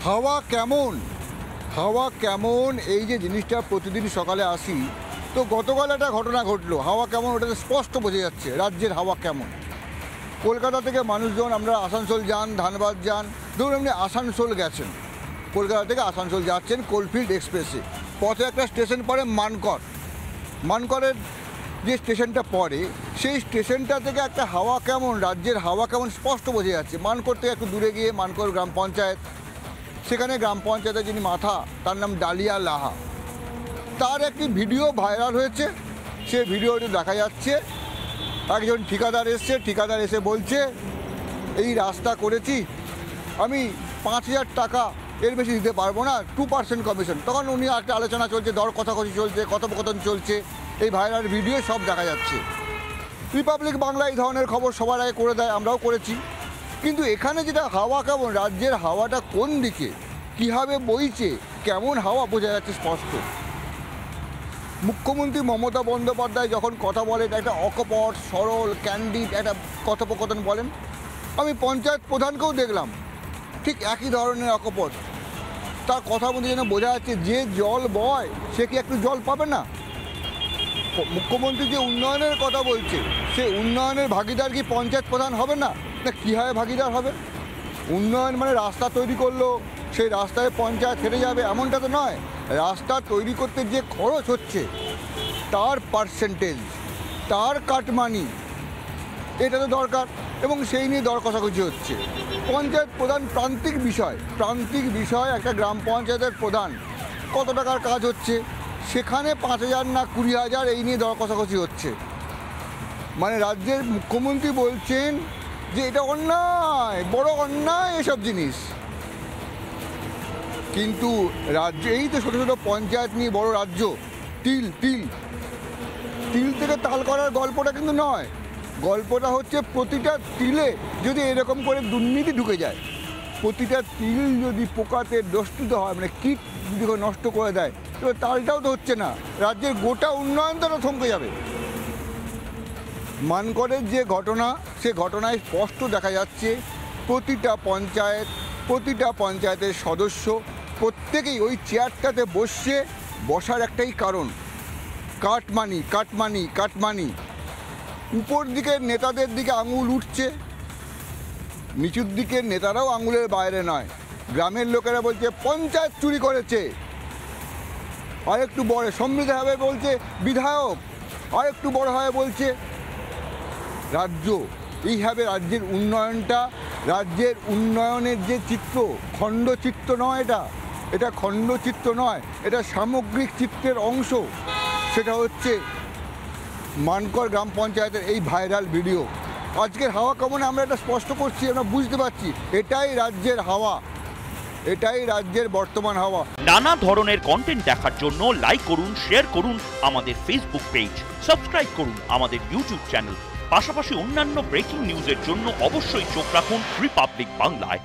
হাওয়া কেমন, হাওয়া কেমন এই যে জিনিসটা প্রতিদিন সকালে আসি, তো গতকাল একটা ঘটনা ঘটলো। হাওয়া কেমন ওটাতে স্পষ্ট বোঝা যাচ্ছে রাজ্যের হাওয়া কেমন। কলকাতা থেকে মানুষজন, আমরা আসানসোল যান, ধানবাদ যান, ধরুন আপনি আসানসোল গেছেন, কলকাতা থেকে আসানসোল যাচ্ছেন কোলফিল্ড এক্সপ্রেসে, পথে একটা স্টেশন পড়ে মানকর। মানকরের যে স্টেশনটা পড়ে সেই স্টেশনটা থেকে একটা হাওয়া কেমন, রাজ্যের হাওয়া কেমন স্পষ্ট বোঝা যাচ্ছে। মানকর থেকে একটু দূরে গিয়ে মানকর গ্রাম পঞ্চায়েত, সেখানে গ্রাম পঞ্চায়েতের যিনি মাথা তার নাম ডালিয়া লাহা, তার একটি ভিডিও ভাইরাল হয়েছে। সে ভিডিওটি দেখা যাচ্ছে, একজন ঠিকাদার এসছে, ঠিকাদার এসে বলছে এই রাস্তা করেছি আমি 5,000 টাকা, এর বেশি দিতে পারবো না, 2% কমিশন। তখন উনি একটা আলোচনা চলছে, দর কথাকথি চলছে, কথোপকথন চলছে, এই ভাইরাল ভিডিও সব দেখা যাচ্ছে। রিপাবলিক বাংলা এই ধরনের খবর সবার আগে করে দেয়, আমরাও করেছি। কিন্তু এখানে যেটা হাওয়া কেমন, রাজ্যের হাওয়াটা কোন দিকে, কীভাবে বইছে, কেমন হাওয়া বোঝা যাচ্ছে স্পষ্ট। মুখ্যমন্ত্রী মমতা বন্দ্যোপাধ্যায় যখন কথা বলেন, একটা অকপট সরল ক্যান্ডিড একটা কথোপকথন বলেন। আমি পঞ্চায়েত প্রধানকেও দেখলাম ঠিক একই ধরনের অকপট। তার কথার মধ্যে যেন বোঝা যাচ্ছে যে জল বয় সে কি একটু জল পাবে না। মুখ্যমন্ত্রী যে উন্নয়নের কথা বলছে, সে উন্নয়নের ভাগিদার কি পঞ্চায়েত প্রধান হবে না? না কীভাবে ভাগিদার হবে? উন্নয়ন মানে রাস্তা তৈরি করলো, সেই রাস্তায় পঞ্চায়েত হেরে যাবে এমনটা তো নয়। রাস্তা তৈরি করতে যে খরচ হচ্ছে তার পার্সেন্টেজ, তার কাটমানি, এটা তো দরকার, এবং সেই নিয়ে দর কষাকষি হচ্ছে। পঞ্চায়েত প্রধান প্রান্তিক বিষয়, একটা গ্রাম পঞ্চায়েতের প্রধান কত টাকার কাজ হচ্ছে, সেখানে 5,000 না 20,000 এই নিয়ে দর কষাকষি হচ্ছে। মানে রাজ্যের মুখ্যমন্ত্রী বলছেন যে এটা অন্যায়, বড় অন্যায় এসব জিনিস। কিন্তু রাজ্য, এই তো ছোটো ছোটো পঞ্চায়েত নিয়ে বড় রাজ্য, তিল থেকে তাল করার গল্পটা কিন্তু নয়। গল্পটা হচ্ছে প্রতিটা তিলে যদি এরকম করে দুর্নীতি ঢুকে যায়, প্রতিটা তিল যদি পোকাতে দষ্টিত হয়, মানে কীট যদি নষ্ট করে দেয়, তবে তালটাও তো হচ্ছে না, রাজ্যের গোটা উন্নয়ন তো থমকে যাবে। মানকরের যে ঘটনা, সে ঘটনায় স্পষ্ট দেখা যাচ্ছে প্রতিটা পঞ্চায়েতের সদস্য প্রত্যেকেই ওই চেয়ারটাতে বসার একটাই কারণ, কাটমানি। উপর দিকের নেতাদের দিকে আঙুল উঠছে, নিচুর দিকের নেতারাও আঙুলের বাইরে নয়। গ্রামের লোকেরা বলছে পঞ্চায়েত চুরি করেছে, আরেকটু বড় সমৃদ্ধভাবে বলছে বিধায়ক, আরেকটু বড় হয় বলছে রাজ্য। এইভাবে রাজ্যের উন্নয়নের যে চিত্র, খণ্ডচিত্র নয়, এটা খণ্ডচিত্র নয়, এটা সামগ্রিক চিত্রের অংশ। সেটা হচ্ছে মানকর গ্রাম পঞ্চায়েতের এই ভাইরাল ভিডিও। আজকের হাওয়া কেমন আমরা এটা স্পষ্ট করছি, আমরা বুঝতে পারছি এটাই রাজ্যের হাওয়া, এটাই রাজ্যের বর্তমান হাওয়া। নানা ধরনের কন্টেন্ট দেখার জন্য লাইক করুন, শেয়ার করুন আমাদের ফেসবুক পেজ, সাবস্ক্রাইব করুন আমাদের ইউটিউব চ্যানেল। পাশাপাশি অন্যান্য ব্রেকিং নিউজের জন্য অবশ্যই চোখ রাখুন রিপাবলিক বাংলায়।